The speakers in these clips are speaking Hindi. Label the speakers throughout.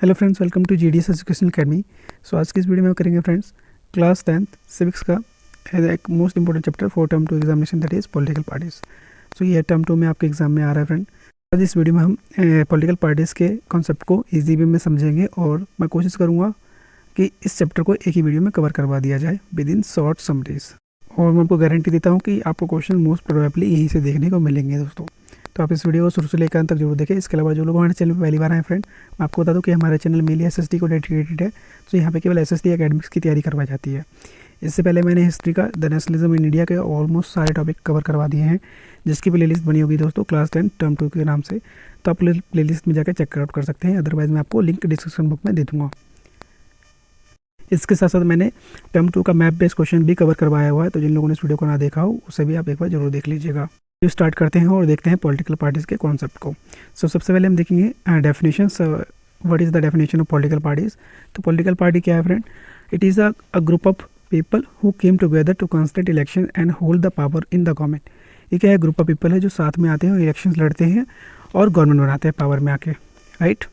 Speaker 1: Hello friends, welcome to GDS education academy. So आज की इस वीडियो में करेंगे फ्रेंड्स क्लास 10th सिविक्स का एक most important chapter for term 2 examination, that is political parties. So ये टर्म 2 में आपके एग्जाम में आ रहा है फ्रेंड। आज इस वीडियो में हम पॉलिटिकल पार्टीज़ के कॉन्सेप्ट को ईजी वे में समझेंगे और मैं कोशिश करूँगा कि इस चैप्टर को एक ही वीडियो में कवर करवा दिया जाए विद इन शॉर्ट समरीज। और मैं आपको गारंटी देता हूँ कि आपको क्वेश्चन मोस्ट प्रोबेबली यहीं से देखने को मिलेंगे दोस्तों। तो आप इस वीडियो को शुरू से लेकर अंत तक जरूर देखें। इसके अलावा जो लोग हमारे चैनल पर पहली बार आए फ्रेंड, मैं आपको बता दूं कि हमारे चैनल मेनली एसएसटी को डेडिकेटेड है। तो यहाँ पे केवल एसएसटी एकेडमिक्स की तैयारी करवाई जाती है। इससे पहले मैंने हिस्ट्री का द नेशनलिज्म इन इंडिया के ऑलमोस्ट सारे टॉपिक कवर करवा दिए हैं, जिसकी प्लेलिस्ट बनी होगी दोस्तों क्लास 10 टर्म 2 के नाम से। तो आप प्लेलिस्ट में जाकर चेकआउट कर सकते हैं, अदरवाइज मैं आपको लिंक डिस्क्रिप्शन बुक में दे दूँगा। इसके साथ साथ मैंने टर्म 2 का मैप बेस्ड क्वेश्चन भी कवर करवाया हुआ है, तो जिन लोगों ने इस वीडियो को ना देखा हो उसे भी आप एक बार जरूर देख लीजिएगा। स्टार्ट करते हैं और देखते हैं पॉलिटिकल पार्टीज़ के कॉन्सेप्ट को। सबसे पहले हम देखेंगे definition. What is the definition of political parties. तो पॉलिटिकल पार्टी क्या है friend? It is a group of people who came together to construct election and hold the power in the government. ये क्या है? ग्रुप ऑफ पीपल है जो साथ में आते हैं और इलेक्शन लड़ते हैं और गवर्नमेंट बनाते हैं पावर में आके, right.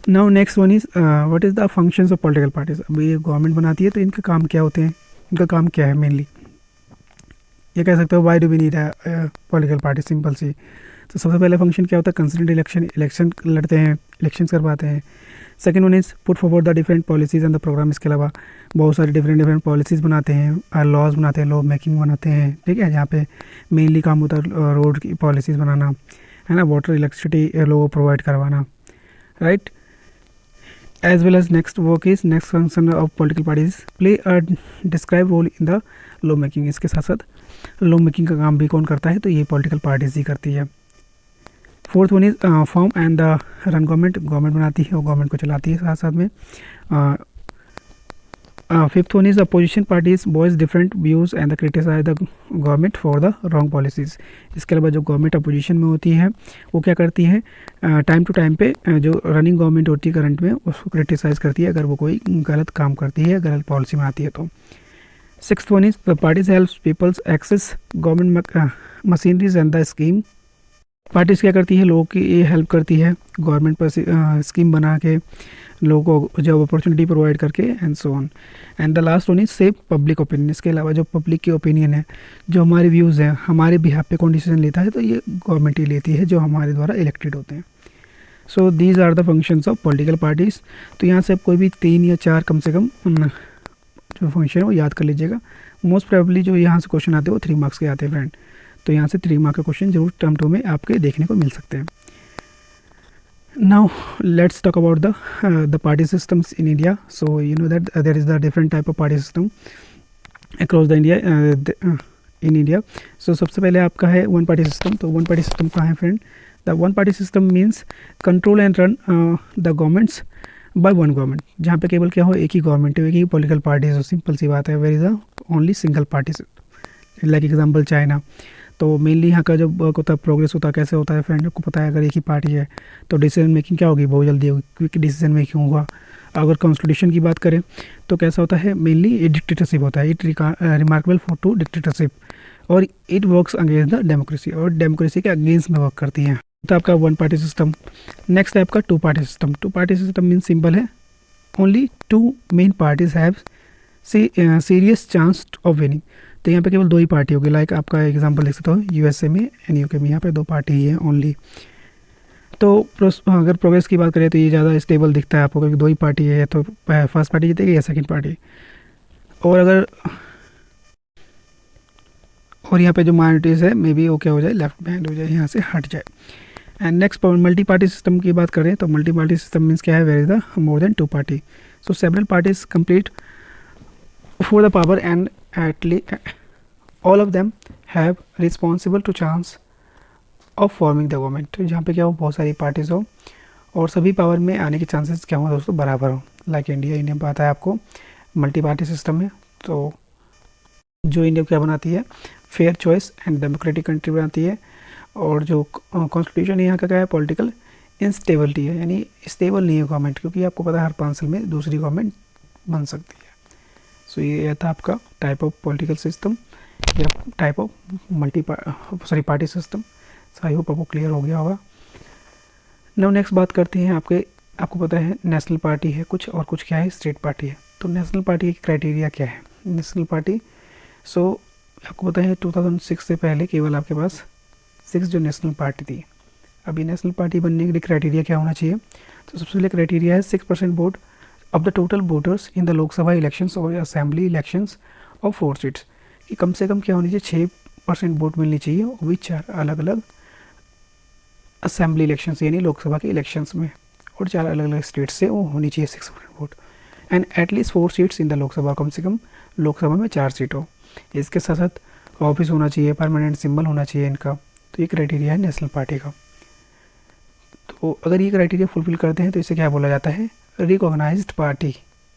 Speaker 1: Now next one is what is the functions of political parties. अब ये गवर्नमेंट बनाती है तो इनके काम क्या होते हैं, इनका काम क्या है मेनली, ये कह सकते हो why do we need political party, simple सी। तो सबसे पहले फंक्शन क्या होता है? कंसिडर इलेक्शन लड़ते हैं, इलेक्शन करवाते हैं। Second one is put forward the different policies and the program. इसके अलावा बहुत सारे डिफरेंट पॉलिसीज़ बनाते हैं, लॉज बनाते हैं, लॉ मेकिंग बनाते हैं, ठीक है। जहाँ पे मेनली काम होता है रोड की पॉलिसीज़ बनाना, है ना, वाटर इलेक्ट्रिसिटी लोगों को प्रोवाइड करवाना, right. As well as next work is next function of political parties play a describe role in the law making. इसके साथ साथ लॉ मेकिंग का काम भी कौन करता है? तो ये पॉलिटिकल पार्टीज ही करती है। Fourth one is form and the run government. Government बनाती है और गवर्नमेंट को चलाती है साथ साथ में। Fifth one is opposition parties voice different views and the criticise the government for the wrong policies. इसके अलावा जो गवर्नमेंट अपोजिशन में होती है वो क्या करती है? टाइम टू टाइम पे जो रनिंग गवर्नमेंट होती है करंट में, उसको क्रिटिसाइज़ करती है अगर वो कोई गलत काम करती है, गलत पॉलिसी बनाती है तो। Sixth one is the parties helps peoples access government machineries and the scheme. Parties क्या करती है? लोगों की हेल्प करती है गवर्नमेंट पर स्कीम बना के, लोगों को जॉब अपॉर्चुनिटी प्रोवाइड करके, and so on. And the last one is save public opinion. इसके अलावा जो पब्लिक की ओपिनियन है, जो हमारे व्यूज़ हैं, हमारे बिहाफ पे कौन डिसीजन लेता है? तो ये गवर्नमेंट ही लेती है, जो हमारे द्वारा इलेक्टेड होते हैं। So these are the functions of political parties. तो यहाँ से आप कोई भी 3 या 4 कम से कम जो फंक्शन है वो याद कर लीजिएगा। मोस्ट प्रोबेबली जो यहाँ से क्वेश्चन आते हैं वो 3 मार्क्स के आते हैं फ्रेंड। तो यहाँ से 3 मार्क का क्वेश्चन जरूर टर्म 2 में आपके देखने को मिल सकते हैं। Now let's talk about the party systems in India. So you know that there is the different type of party system across the India in India. So सबसे पहले आपका है वन पार्टी सिस्टम। तो वन पार्टी सिस्टम कहाँ है friend? The one party system means control and run the governments by one government. जहाँ पे केवल क्या हो? एक ही गवर्नमेंट है, एक ही पॉलिटिकल पार्टी है। सिंपल सी बात है, where is a only single party. Like example China. तो मेनली यहाँ का जब होता है प्रोग्रेस होता है, कैसे होता है फ्रेंड? आपको पता है अगर एक ही पार्टी है तो डिसीजन मेकिंग क्या होगी? बहुत जल्दी होगी, क्विक डिसीजन मेकिंग होगा। अगर कॉन्स्टिट्यूशन की बात करें तो कैसा होता है? मेनली ये डिक्टेटरशिप होता है। It remarkable for to dictatorship, और it works against the democracy, और डेमोक्रेसी के अगेंस्ट में वर्क करती हैं। तो आपका वन पार्टी सिस्टम। नेक्स्ट है आपका two party system. Two party system mean simple है, only 2 main parties have serious chance of winning. तो यहाँ पे केवल 2 ही पार्टी होगी। लाइक आपका एग्जांपल देख सकते हो यूएसए में एंड यूके में, यहाँ पे 2 पार्टी ही है ओनली। तो अगर प्रोग्रेस की बात करें तो ये ज़्यादा स्टेबल दिखता है आपको, क्योंकि 2 ही पार्टी है, तो फर्स्ट पार्टी जीतेगी या सेकंड पार्टी। और यहाँ पे जो माइनॉरिटीज़ है मे बी वो क्या हो जाए? लेफ्ट हैंड हो जाए, यहाँ से हट जाए। And next multi party system की बात करें तो मल्टी पार्टी सिस्टम मीन्स क्या है? Where is the more than 2 party. So several parties complete for the power and at least all of them have responsible to chance of forming the government। जहाँ पे क्या हो? बहुत सारी पार्टीज हो और सभी पावर में आने के चांसेस क्या हो दोस्तों? बराबर हो। लाइक इंडिया पता है आपको मल्टी पार्टी सिस्टम है। तो जो इंडिया क्या बनाती है? Fair choice and democratic country बनाती है। और जो कॉन्स्टिट्यूशन यहाँ का क्या है? पॉलिटिकल इंस्टेबिलिटी है, यानी स्टेबल नहीं है गवर्नमेंट, क्योंकि आपको पता है हर 5 साल में दूसरी गवर्नमेंट बन सकती है। सो ये था आपका टाइप ऑफ पॉलिटिकल सिस्टम या type of party system. So I hope आपको क्लियर हो गया होगा। नाउ नेक्स्ट बात करते हैं आपके आपको पता है नेशनल पार्टी है कुछ और कुछ क्या है स्टेट पार्टी है। तो नेशनल पार्टी की क्राइटेरिया क्या है? नेशनल पार्टी आपको पता है 2006 से पहले केवल आपके पास 6 जो नेशनल पार्टी थी। अभी नेशनल पार्टी बनने के लिए क्राइटेरिया क्या होना चाहिए? तो सबसे पहले क्राइटेरिया है 6% vote of the total voters in the Lok Sabha elections और असेंबली इलेक्शंस ऑफ 4 सीट्स, कि कम से कम क्या होनी चाहिए 6% वोट मिलनी चाहिए, वो भी 4 अलग अलग असेंबली इलेक्शंस यानी लोकसभा के इलेक्शंस में, और 4 अलग अलग स्टेट से वो होनी चाहिए 6% vote, and at least 4 seats in the Lok Sabha, कम से कम लोकसभा में 4 सीट हो। इसके साथ साथ ऑफिस होना चाहिए, परमानेंट सिंबल होना चाहिए इनका। तो ये क्राइटेरिया है नेशनल पार्टी का। तो अगर ये क्राइटेरिया फुलफिल करते हैं तो इसे क्या बोला जाता है? Recognised party.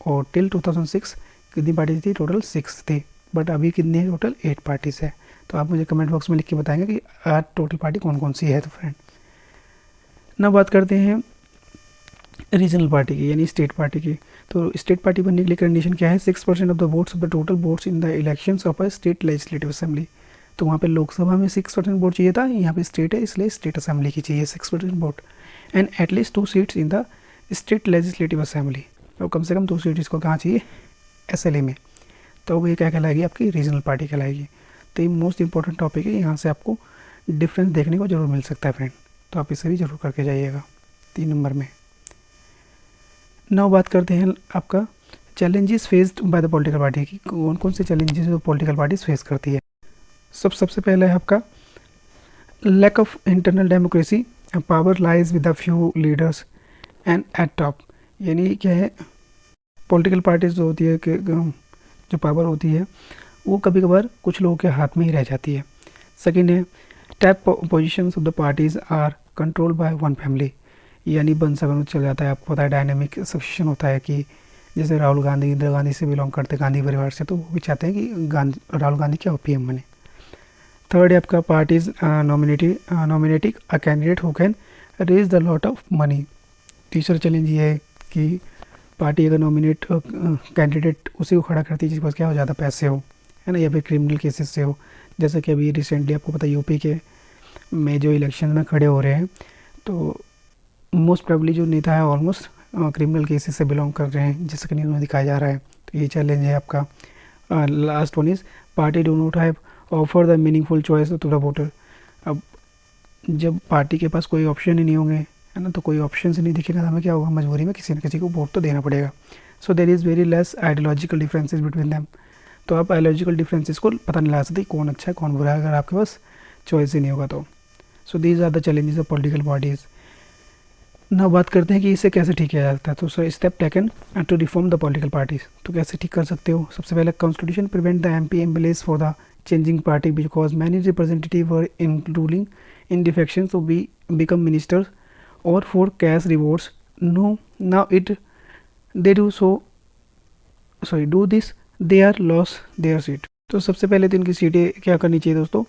Speaker 1: और टिल 2006 कितनी पार्टी थी? टोटल 6 थी, बट अभी कितनी है? टोटल 8 पार्टीज है। तो आप मुझे कमेंट बॉक्स में लिख के बताएंगे कि टोटल पार्टी कौन कौन सी है। तो फ्रेंड ना बात करते हैं रीजनल पार्टी की यानी स्टेट पार्टी की। तो स्टेट पार्टी बनने के लिए कंडीशन क्या है? 6% of the votes of the total votes in the elections of a state legislative assembly. तो वहाँ पे लोकसभा में 6% वोट चाहिए था, यहाँ पे स्टेट है इसलिए स्टेट असेंबली की चाहिए 6% vote, and at least 2 seats in the state legislative assembly. तो कम से कम 2 सीट इसको कहाँ चाहिए? SLA में। तो ये क्या कहलाएगी? आपकी रीजनल पार्टी कहलाएगी। तो ये मोस्ट इंपॉर्टेंट टॉपिक है, यहाँ से आपको डिफरेंस देखने को जरूर मिल सकता है फ्रेंड, तो आप इसे भी जरूर करके जाइएगा 3 नंबर में। नाउ बात करते हैं आपका challenges faced by the political party की, कौन कौन से चैलेंजेस जो पॉलिटिकल पार्टीज फेस करती है। सबसे पहला है आपका lack of internal democracy, power lies with the few leaders and at top. यानी क्या है? पॉलिटिकल पार्टीज जो होती है कि जो पावर होती है वो कभी कभार कुछ लोगों के हाथ में ही रह जाती है। सेकेंड है top positions of the parties are control by one family, यानी वंशानुक्रम चल जाता है। आपको पता है डायनेमिक सक्सेशन होता है कि जैसे राहुल गांधी इंदिरा गांधी से बिलोंग करते गांधी परिवार से, तो वो भी चाहते हैं कि राहुल गांधी क्या PM बने। थर्ड है आपका parties nominating a candidate who can raise the lot of money. तीसरा चैलेंज ये है कि पार्टी अगर नॉमिनेट कैंडिडेट उसी को खड़ा करती है जिसके पास क्या हो ज़्यादा पैसे हो, है ना, या फिर क्रिमिनल केसेस से हो। जैसे कि अभी रिसेंटली आपको पता है यूपी के में जो इलेक्शन में खड़े हो रहे हैं, तो मोस्ट प्रोबेबली जो नेता है ऑलमोस्ट क्रिमिनल केसेस से बिलोंग कर रहे हैं, जैसे कि न्यूज़ में दिखाया जा रहा है। तो ये चैलेंज है आपका। Last one is party do not have offer the meaningful choice to the voter. अब जब पार्टी के पास कोई ऑप्शन ही नहीं होंगे, है ना, तो कोई ऑप्शन से नहीं दिखेगा, हमें क्या होगा? मजबूरी में किसी न किसी को वोट तो देना पड़ेगा। So there is very less ideological differences between them. तो आप आइडियोलॉजिकल डिफरेंसेस को पता नहीं लगा सकते कौन अच्छा है कौन बुरा है अगर आपके पास चॉइस ही नहीं होगा तो। So these are the challenges of political parties. ना बात करते हैं कि इसे कैसे ठीक किया जाता है। तो so step taken to reform the political parties. तो कैसे ठीक कर सकते हो? सबसे पहले constitution prevent the MP MLAs फॉर द changing party because many representatives were including in defections to be become ministers or for cash rewards. No, now it they do so do this they are lost their seat. तो सबसे पहले तो इनकी सीटें क्या करनी चाहिए दोस्तों?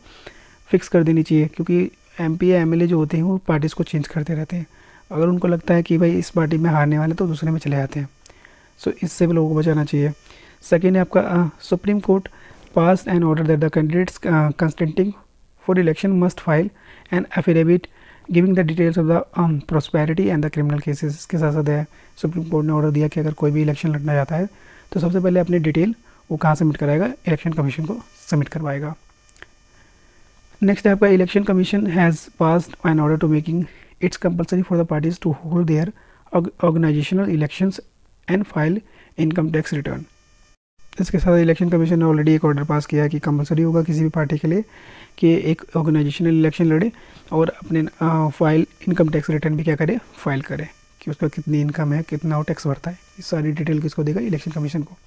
Speaker 1: फिक्स कर देनी चाहिए, क्योंकि MP या MLA जो होते हैं वो पार्टीज़ को चेंज करते रहते हैं। अगर उनको लगता है कि भाई इस पार्टी में हारने वाले तो दूसरे में चले जाते हैं। सो इससे भी लोगों को बचाना चाहिए। सेकेंड है आपका supreme court passed an order that the candidates contesting for election must file an affidavit giving the details of the prosperity and the criminal cases। इसके साथ साथ है सुप्रीम कोर्ट ने ऑर्डर दिया कि अगर कोई भी इलेक्शन लड़ना चाहता है तो सबसे पहले अपनी डिटेल वो कहाँ सबमिट कराएगा? इलेक्शन कमीशन को सबमिट करवाएगा। नेक्स्ट है आपका election commission has passed an order to making its compulsory for the parties to hold their organisational elections and file income tax return. इसके साथ इलेक्शन कमीशन ने ऑलरेडी एक ऑर्डर पास किया है कि कंपलसरी होगा किसी भी पार्टी के लिए कि एक ऑर्गेनाइजेशनल इलेक्शन लड़े और अपने फाइल इनकम टैक्स रिटर्न भी क्या करे? फाइल करे, कि उसका कितनी इनकम है, कितना वो टैक्स भरता है। ये सारी डिटेल किसको देगा? इलेक्शन कमीशन को।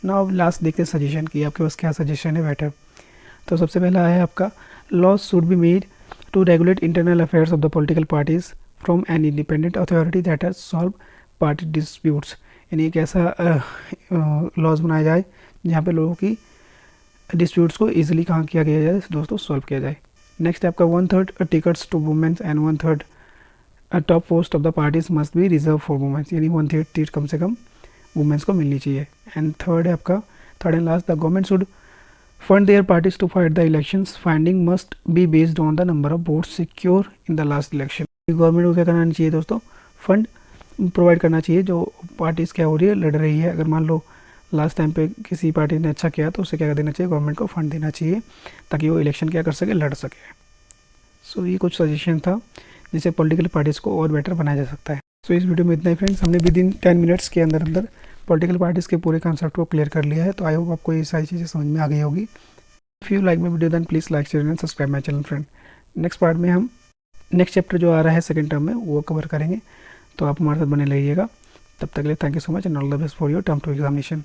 Speaker 1: ना अब लास्ट देखते हैं सजेशन की, आपके पास क्या सजेशन है बेटर। तो सबसे पहला है आपका laws should be made to regulate internal affairs of the political parties from an independent authority that has solve party disputes. यानी एक ऐसा लॉज बनाया जाए जहाँ पे लोगों की डिस्प्यूट्स को इजीली कहाँ किया गया जाए दोस्तों? सॉल्व किया जाए। नेक्स्ट है आपका 1/3 tickets to womens and 1/3 top post of the parties must be reserve for womens. यानी 1/3 सीट कम से कम वुमेंस को मिलनी चाहिए। एंड थर्ड है आपका third and last, the government should fund their parties to fight the elections. Finding must be based on the number of votes secure in the last election. Government को क्या करना चाहिए दोस्तों? फंड प्रोवाइड करना चाहिए जो पार्टीज़ क्या हो रही है, लड़ रही है। अगर मान लो लास्ट टाइम पे किसी पार्टी ने अच्छा किया तो उसे क्या कर देना चाहिए, गवर्नमेंट को फंड देना चाहिए ताकि वो इलेक्शन क्या कर सके, लड़ सके। सो ये कुछ सजेशन था जिससे पॉलिटिकल पार्टीज़ को और बेटर बनाया जा सकता है। सो इस वीडियो में इतना ही फ्रेंड्स, हमने विद इन 10 मिनट्स के अंदर अंदर पॉलिटिकल पार्टीज़ के पूरे कॉन्सेप्ट को क्लियर कर लिया है। तो आई होप आपको ये सारी चीज़ें समझ में आ गई होगी। If you like my video then please like share and subscribe my channel friend. Next part में हम नेक्स्ट चैप्टर जो आ रहा है सेकंड टर्म में वो कवर करेंगे, तो आप हमारे साथ बने रहिएगा। तब तक के लिए thank you so much and all the best for your term 2 examination.